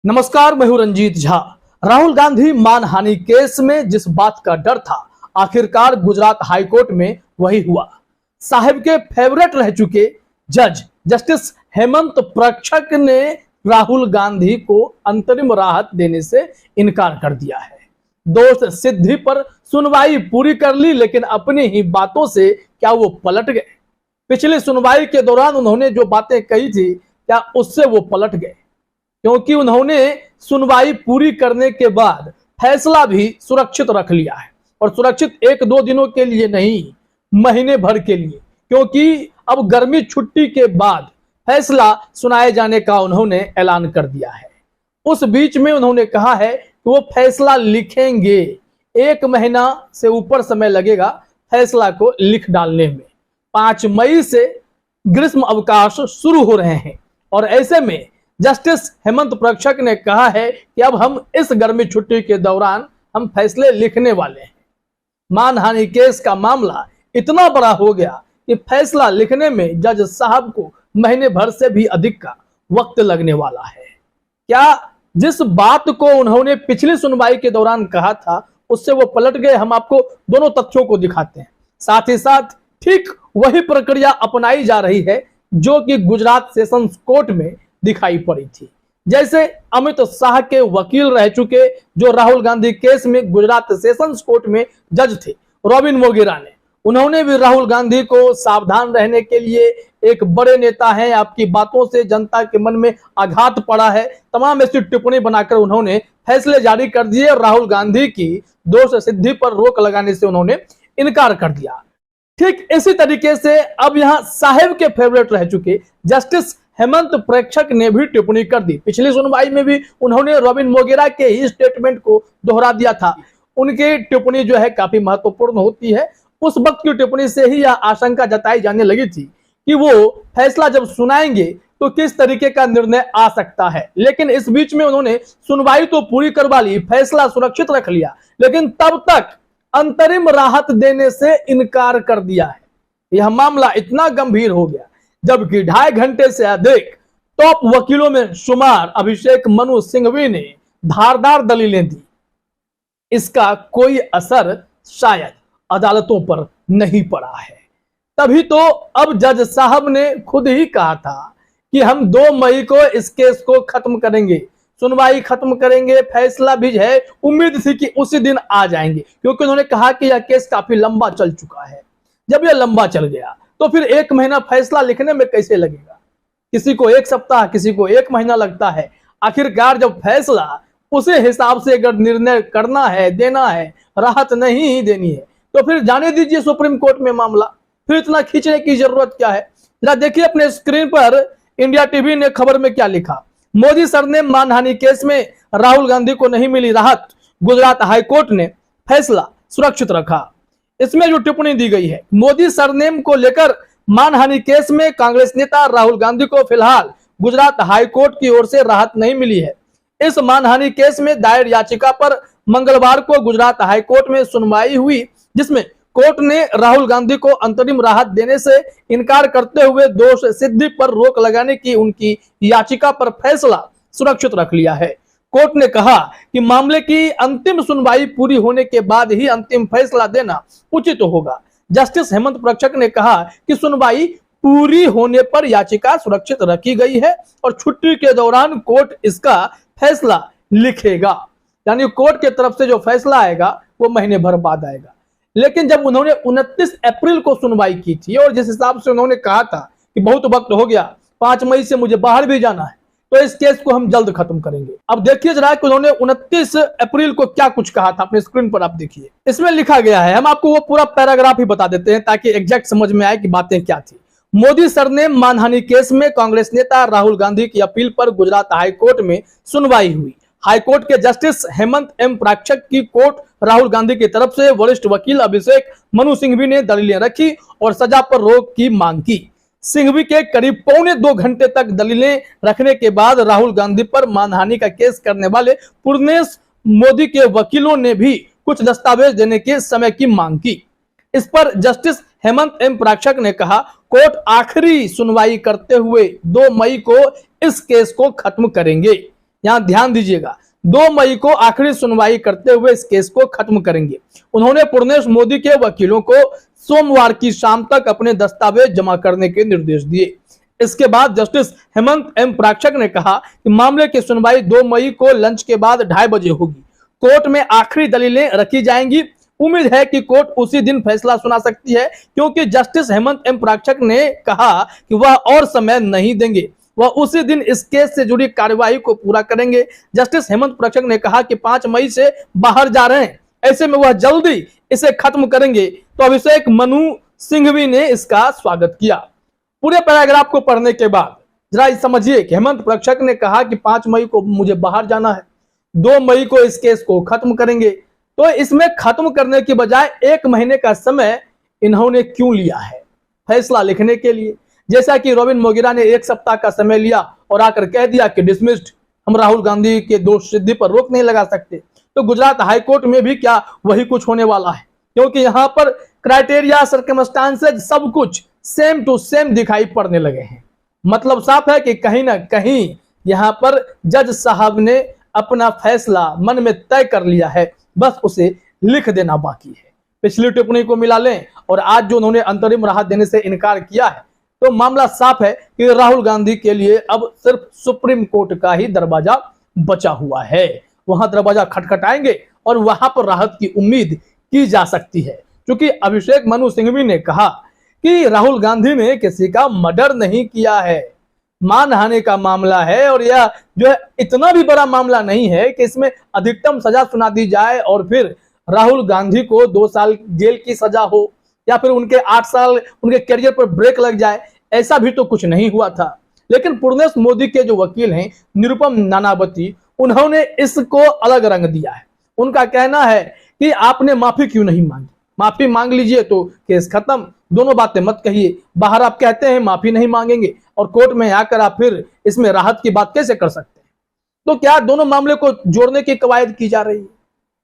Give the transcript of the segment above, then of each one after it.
नमस्कार, मैं हूं रंजीत झा। राहुल गांधी मानहानि केस में जिस बात का डर था, आखिरकार गुजरात हाईकोर्ट में वही हुआ। साहिब के फेवरेट रह चुके जज जस्टिस हेमंत प्रक्षक ने राहुल गांधी को अंतरिम राहत देने से इनकार कर दिया है। दोष सिद्धि पर सुनवाई पूरी कर ली, लेकिन अपनी ही बातों से क्या वो पलट गए? पिछली सुनवाई के दौरान उन्होंने जो बातें कही थी, क्या उससे वो पलट गए? क्योंकि उन्होंने सुनवाई पूरी करने के बाद फैसला भी सुरक्षित रख लिया है, और सुरक्षित एक दो दिनों के लिए नहीं, महीने भर के लिए। क्योंकि अब गर्मी छुट्टी के बाद फैसला सुनाए जाने का उन्होंने ऐलान कर दिया है। उस बीच में उन्होंने कहा है कि वो फैसला लिखेंगे। 1 महीना से ऊपर समय लगेगा फैसला को लिख डालने में। 5 मई से ग्रीष्म अवकाश शुरू हो रहे हैं, और ऐसे में जस्टिस हेमंत प्रक्षक ने कहा है कि अब हम इस गर्मी छुट्टी के दौरान हम फैसले लिखने वाले हैं। मानहानि केस का मामला इतना बड़ा हो गया कि फैसला लिखने में जज साहब को महीने भर से भी अधिक का वक्त लगने वाला है। क्या जिस बात को उन्होंने पिछली सुनवाई के दौरान कहा था, उससे वो पलट गए? हम आपको दोनों तथ्यों को दिखाते हैं। साथ ही साथ ठीक वही प्रक्रिया अपनाई जा रही है जो कि गुजरात सेशंस कोर्ट में दिखाई पड़ी थी। जैसे अमित शाह के वकील रह चुके, जो राहुल गांधी केस में गुजरात सेशंस कोर्ट में जज थे, रॉबिन मोगेरा ने, उन्होंने भी राहुल गांधी को सावधान रहने के लिए, एक बड़े नेता हैं, आपकी बातों से जनता के मन में आघात पड़ा है, तमाम ऐसी टिप्पणी बनाकर उन्होंने फैसले जारी कर दिए और राहुल गांधी की दोष सिद्धि पर रोक लगाने से उन्होंने इनकार कर दिया। ठीक इसी तरीके से अब यहां साहिब के फेवरेट रह चुके जस्टिस हेमंत प्रेक्षक ने भी टिप्पणी कर दी। पिछली सुनवाई में भी उन्होंने रॉबिन मोगेरा के ही स्टेटमेंट को दोहरा दिया था। उनकी टिप्पणी जो है काफी महत्वपूर्ण होती है। उस वक्त की टिप्पणी से ही यह आशंका जताई जाने लगी थी कि वो फैसला जब सुनाएंगे तो किस तरीके का निर्णय आ सकता है। लेकिन इस बीच में उन्होंने सुनवाई तो पूरी करवा ली, फैसला सुरक्षित रख लिया, लेकिन तब तक अंतरिम राहत देने से इनकार कर दिया है। यह मामला इतना गंभीर हो गया, जबकि 2.5 घंटे से अधिक टॉप वकीलों में शुमार अभिषेक मनु सिंघवी ने धारदार दलीलें दी। इसका कोई असर शायद अदालतों पर नहीं पड़ा है। तभी तो अब जज साहब ने खुद ही कहा था कि हम 2 मई को इस केस को खत्म करेंगे, सुनवाई खत्म करेंगे, फैसला भी है। उम्मीद थी कि उसी दिन आ जाएंगे, क्योंकि उन्होंने कहा कि यह केस काफी लंबा चल चुका है। जब यह लंबा चल गया तो फिर 1 महीना फैसला लिखने में कैसे लगेगा? किसी को 1 सप्ताह, किसी को 1 महीना लगता है। आखिरकार जब फैसला उसे हिसाब से अगर निर्णय करना है, देना है, राहत नहीं ही देनी है, तो फिर जाने दीजिए सुप्रीम कोर्ट में मामला। फिर इतना खींचने की जरूरत क्या है? जरा देखिए अपने स्क्रीन पर इंडिया टीवी ने खबर में क्या लिखा। मोदी सरनेम मानहानि केस में राहुल गांधी को नहीं मिली राहत, गुजरात हाईकोर्ट ने फैसला सुरक्षित रखा। इसमें जो टिप्पणी दी गई है, मोदी सरनेम को लेकर मानहानि केस में कांग्रेस नेता राहुल गांधी को फिलहाल गुजरात हाईकोर्ट की ओर से राहत नहीं मिली है। इस मानहानि केस में दायर याचिका पर मंगलवार को गुजरात हाईकोर्ट में सुनवाई हुई, जिसमें कोर्ट ने राहुल गांधी को अंतरिम राहत देने से इनकार करते हुए दोष सिद्धि पर रोक लगाने की उनकी याचिका पर फैसला सुरक्षित रख लिया है। कोर्ट ने कहा कि मामले की अंतिम सुनवाई पूरी होने के बाद ही अंतिम फैसला देना उचित होगा। जस्टिस हेमंत प्रक्षक ने कहा कि सुनवाई पूरी होने पर याचिका सुरक्षित रखी गई है और छुट्टी के दौरान कोर्ट इसका फैसला लिखेगा। यानी कोर्ट की तरफ से जो फैसला आएगा वो महीने भर बाद आएगा। लेकिन जब उन्होंने 29 अप्रैल को सुनवाई की थी, और जिस हिसाब से उन्होंने कहा था कि बहुत वक्त हो गया, 5 मई से मुझे बाहर भी जाना है, तो इस केस को हम जल्द खत्म करेंगे। अब देखिए जरा कि उन्होंने 29 अप्रैल को क्या कुछ कहा था। अपने स्क्रीन पर आप देखिए, इसमें लिखा गया है, हम आपको वो पूरा पैराग्राफ ही बता देते हैं ताकि एग्जैक्ट समझ में आए कि बातें क्या थी। मोदी सरनेम मानहानि केस में कांग्रेस नेता राहुल गांधी की अपील पर गुजरात हाईकोर्ट में सुनवाई हुई। हाईकोर्ट के जस्टिस हेमंत एम प्रक्षक की कोर्ट राहुल गांधी की तरफ से वरिष्ठ वकील अभिषेक मनु सिंघवी ने दलीलें रखी और सजा पर रोक की मांग की। सिंघवी के करीब 2.25 घंटे तक दलीलें रखने के बाद राहुल गांधी पर मानहानि का केस करने वाले पूर्णेश मोदी के वकीलों ने भी कुछ दस्तावेज देने के समय की मांग की। इस पर जस्टिस हेमंत एम प्रक्षक ने कहा, कोर्ट आखिरी सुनवाई करते हुए 2 मई को इस केस को खत्म करेंगे। यहां ध्यान दीजिएगा, 2 मई को आखिरी सुनवाई करते हुए इस केस को खत्म करेंगे। उन्होंने पूर्णेश मोदी के वकीलों को सोमवार की शाम तक अपने दस्तावेज जमा करने के निर्देश दिए। इसके बाद जस्टिस हेमंत एम प्राक्षक ने कहा कि मामले की सुनवाई 2 मई को लंच के बाद 2:30 बजे होगी। कोर्ट में आखिरी दलीलें रखी जाएंगी। उम्मीद है कि कोर्ट उसी दिन फैसला सुना सकती है, क्योंकि जस्टिस हेमंत एम प्राक्षक ने कहा कि वह और समय नहीं देंगे, वह उसी दिन इस केस से जुड़ी कार्यवाही को पूरा करेंगे। जस्टिस हेमंत प्राक्षक ने कहा कि 5 मई से बाहर जा रहे हैं, ऐसे में वह जल्दी इसे खत्म करेंगे। तो अभिषेक मनु सिंघवी ने इसका स्वागत किया। पूरे पैराग्राफ को पढ़ने के बाद जरा समझिए कि हेमंत प्राक्षक ने कहा कि 5 मई को मुझे बाहर जाना है, 2 मई को इस केस को खत्म करेंगे। तो इसमें खत्म करने की बजाय 1 महीने का समय इन्होंने क्यों लिया है फैसला लिखने के लिए? जैसा कि रोबिन मोगिरा ने 1 सप्ताह का समय लिया और आकर कह दिया कि डिसमिस्ड, हम राहुल गांधी के दोष सिद्धि पर रोक नहीं लगा सकते। तो गुजरात हाईकोर्ट में भी क्या वही कुछ होने वाला है? क्योंकि यहां पर क्राइटेरिया, सर्कमस्टांसेस सब कुछ सेम टू सेम दिखाई पड़ने लगे हैं। मतलब साफ है कि कहीं ना कहीं यहां पर जज साहब ने अपना फैसला मन में तय कर लिया है, बस उसे लिख देना बाकी है। पिछली टिप्पणी को मिला लें और आज जो उन्होंने अंतरिम राहत देने से इनकार किया है, तो मामला साफ है कि राहुल गांधी के लिए अब सिर्फ सुप्रीम कोर्ट का ही दरवाजा बचा हुआ है। वहां दरवाजा खटखटाएंगे और वहां पर राहत की उम्मीद की जा सकती है, क्योंकि अभिषेक मनु सिंघवी ने कहा कि राहुल गांधी ने किसी का मर्डर नहीं किया है, मानहानि का मामला है, और यह जो है इतना भी बड़ा मामला नहीं है कि इसमें अधिकतम सजा सुना दी जाए और फिर राहुल गांधी को 2 साल जेल की सजा हो या फिर उनके 8 साल उनके करियर पर ब्रेक लग जाए। ऐसा भी तो कुछ नहीं हुआ था। लेकिन पूर्णेश मोदी के जो वकील हैं निरुपम नानावती, उन्होंने इसको अलग रंग दिया है। उनका कहना है कि आपने माफी क्यों नहीं मांगी, माफी मांग लीजिए तो केस खत्म, दोनों बातें मत कहिए। बाहर आप कहते हैं माफी नहीं मांगेंगे और कोर्ट में आकर आप फिर इसमें राहत की बात कैसे कर सकते हैं? तो क्या दोनों मामले को जोड़ने की कवायद की जा रही है?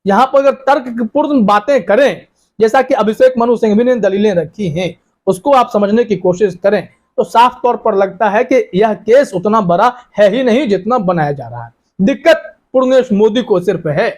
यहां पर अगर तर्कपूर्ण बातें करें, जैसा कि अभिषेक मनु सिंघवी ने दलीलें रखी हैं, उसको आप समझने की कोशिश करें, तो साफ तौर पर लगता है कि यह केस उतना बड़ा है ही नहीं जितना बनाया जा रहा है। दिक्कत पूर्णेश मोदी को सिर्फ है,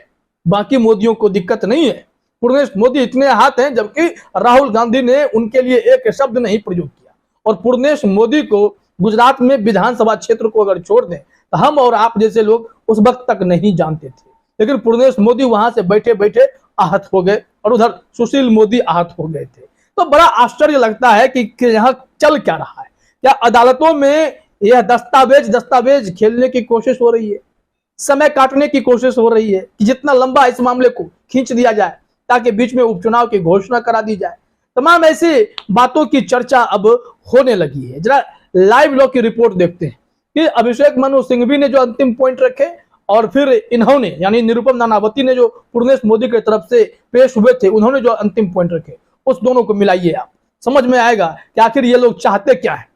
बाकी मोदियों को दिक्कत नहीं है। पूर्णेश मोदी इतने हाथ हैं जबकि राहुल गांधी ने उनके लिए एक शब्द नहीं प्रयोग किया। और पूर्णेश मोदी को गुजरात में विधानसभा क्षेत्र को अगर छोड़ दें तो हम और आप जैसे लोग उस वक्त तक नहीं जानते थे, लेकिन पूर्णेश मोदी वहां से बैठे बैठे आहत हो गए और उधर सुशील मोदी आहत हो गए थे। तो बड़ा आश्चर्य लगता है कि यहाँ चल क्या रहा है। क्या अदालतों में यह दस्तावेज खेलने की कोशिश हो रही है, समय काटने की कोशिश हो रही है कि जितना लंबा इस मामले को खींच दिया जाए ताकि बीच में उपचुनाव की घोषणा करा दी जाए? तमाम ऐसी बातों की चर्चा अब होने लगी है। जरा लाइव लॉ की रिपोर्ट देखते हैं कि अभिषेक मनु सिंघवी ने जो अंतिम पॉइंट रखे और फिर इन्होंने यानी निरुपम नानावती ने जो पूर्णेश मोदी की तरफ से पेश हुए थे, उन्होंने जो अंतिम पॉइंट रखे, उस दोनों को मिलाइए, आप समझ में आएगा कि आखिर ये लोग चाहते क्या है।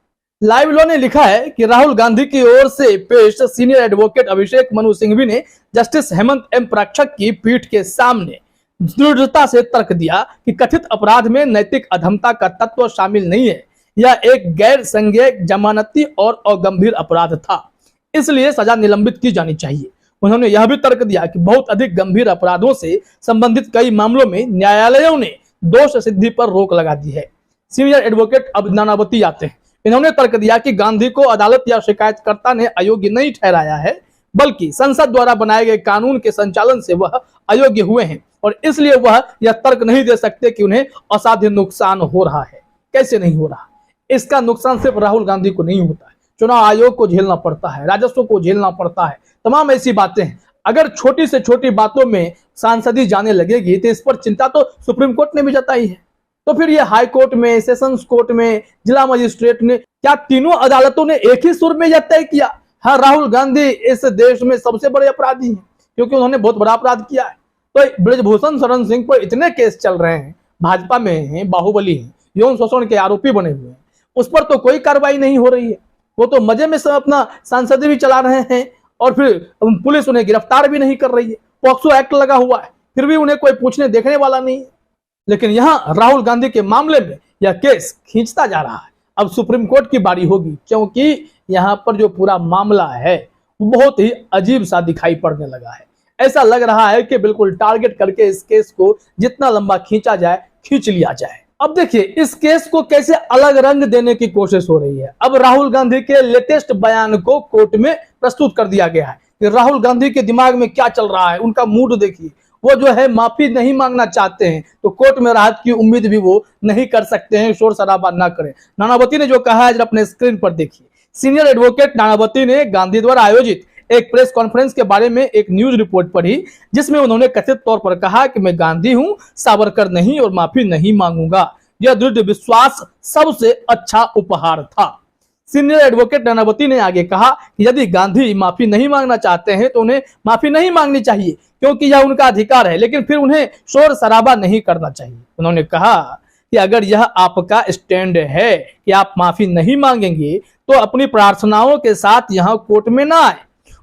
लाइव लॉ ने लिखा है कि राहुल गांधी की ओर से पेश सीनियर एडवोकेट अभिषेक मनु सिंघवी ने जस्टिस हेमंत एम प्राक्षक की पीठ के सामने दृढ़ता से तर्क दिया कि कथित अपराध में नैतिक अधमता का तत्व शामिल नहीं है। यह एक गैर संज्ञेय, जमानती और अगंभीर अपराध था, इसलिए सजा निलंबित की जानी चाहिए। उन्होंने यह भी तर्क दिया कि बहुत अधिक गंभीर अपराधों से संबंधित कई मामलों में न्यायालयों ने दोष सिद्धि पर रोक लगा दी है। सीनियर एडवोकेट अब नानावती आते हैं। इन्होंने तर्क दिया कि गांधी को अदालत या शिकायतकर्ता ने अयोग्य नहीं ठहराया है, बल्कि संसद द्वारा बनाए गए कानून के संचालन से वह अयोग्य हुए हैं और इसलिए वह यह तर्क नहीं दे सकते कि उन्हें असाध्य नुकसान हो रहा है। कैसे नहीं हो रहा? इसका नुकसान सिर्फ राहुल गांधी को नहीं होता है, चुनाव आयोग को झेलना पड़ता है, राजस्व को झेलना पड़ता है, तमाम ऐसी बातें हैं। अगर छोटी से छोटी बातों में सांसदी जाने लगेगी तो इस पर चिंता तो सुप्रीम कोर्ट ने भी जताई है। तो फिर ये हाई कोर्ट में, सेशंस कोर्ट में, जिला मजिस्ट्रेट ने, क्या तीनों अदालतों ने एक ही सुर में यह तय किया, हाँ राहुल गांधी इस देश में सबसे बड़े अपराधी हैं क्योंकि उन्होंने बहुत बड़ा अपराध किया है? तो ब्रजभूषण शरण सिंह पर इतने केस चल रहे हैं, भाजपा में हैं, बाहुबली हैं, यौन शोषण के आरोपी बने हुए हैं, उस पर तो कोई कार्रवाई नहीं हो रही है। वो तो मजे में सब अपना सांसद भी चला रहे हैं और फिर पुलिस उन्हें गिरफ्तार भी नहीं कर रही है। पॉक्सो एक्ट लगा हुआ है, फिर भी उन्हें कोई पूछने देखने वाला नहीं है। लेकिन यहाँ राहुल गांधी के मामले में यह केस खींचता जा रहा है। अब सुप्रीम कोर्ट की बारी होगी, क्योंकि यहाँ पर जो पूरा मामला है बहुत ही अजीब सा दिखाई पड़ने लगा है। ऐसा लग रहा है कि बिल्कुल टारगेट करके इस केस को जितना लंबा खींचा जाए खींच लिया जाए। अब देखिए इस केस को कैसे अलग रंग देने की कोशिश हो रही है। अब राहुल गांधी के लेटेस्ट बयान को कोर्ट में प्रस्तुत कर दिया गया है कि राहुल गांधी के दिमाग में क्या चल रहा है, उनका मूड देखिए। वो जो है माफी नहीं मांगना चाहते हैं तो कोर्ट में राहत की उम्मीद भी वो नहीं कर सकते हैं, शोर शराबा ना करें। नानावती ने जो कहा है अपने स्क्रीन पर देखिए। सीनियर एडवोकेट नानावती ने गांधी द्वारा आयोजित एक प्रेस कॉन्फ्रेंस के बारे में एक न्यूज रिपोर्ट पढ़ी जिसमें उन्होंने कथित तौर पर कहा कि मैं गांधी हूं, सावरकर नहीं और माफी नहीं मांगूंगा। यह दृढ़ विश्वास सबसे अच्छा उपहार था। सीनियर एडवोकेट नानावती ने आगे कहा कि यदि गांधी माफी नहीं मांगना चाहते हैं तो उन्हें माफी नहीं मांगनी चाहिए क्योंकि यह उनका अधिकार है, लेकिन फिर उन्हें शोर शराबा नहीं करना चाहिए। उन्होंने कहा कि अगर यह आपका स्टैंड है कि आप माफी नहीं मांगेंगे तो अपनी प्रार्थनाओं के साथ यहां कोर्ट में ना आए।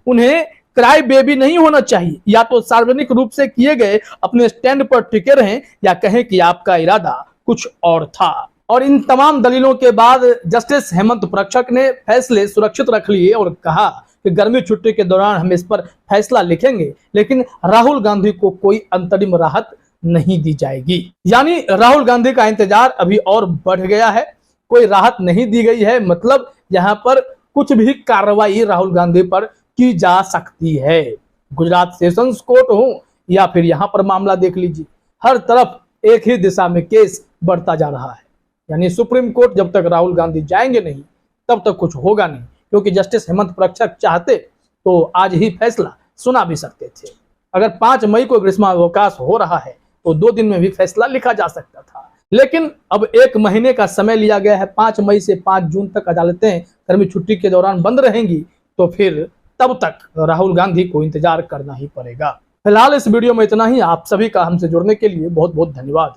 उन्हें क्राई बेबी नहीं होना चाहिए। या तो सार्वजनिक रूप से किए गए अपने स्टैंड पर टिके रहें या कहें कि आपका इरादा कुछ और था। और इन तमाम दलीलों के बाद जस्टिस हेमंत प्रक्षक ने फैसले सुरक्षित रख लिए और कहा कि गर्मी छुट्टी के दौरान हम इस पर फैसला लिखेंगे, लेकिन राहुल गांधी को कोई अंतरिम राहत नहीं दी जाएगी। यानी राहुल गांधी का इंतजार अभी और बढ़ गया है, कोई राहत नहीं दी गई है। मतलब यहाँ पर कुछ भी कार्रवाई राहुल गांधी पर की जा सकती है। गुजरात सेशंस कोर्ट हो या फिर यहाँ पर मामला देख लीजिए, हर तरफ एक ही दिशा में केस बढ़ता जा रहा है। यानी सुप्रीम कोर्ट जब तक राहुल गांधी जाएंगे नहीं तब तक कुछ होगा नहीं, क्योंकि जस्टिस हेमंत प्रक्षक चाहते तो आज ही फैसला सुना भी सकते थे। अगर 5 मई को ग्रीष्मावकाश हो रहा है तो 2 दिन में भी फैसला लिखा जा सकता था, लेकिन अब 1 महीने का समय लिया गया है। 5 मई से 5 जून तक अदालतें गर्मी छुट्टी के दौरान बंद रहेंगी, तो फिर तब तक राहुल गांधी को इंतजार करना ही पड़ेगा। फिलहाल इस वीडियो में इतना ही। आप सभी का हमसे जुड़ने के लिए बहुत बहुत धन्यवाद।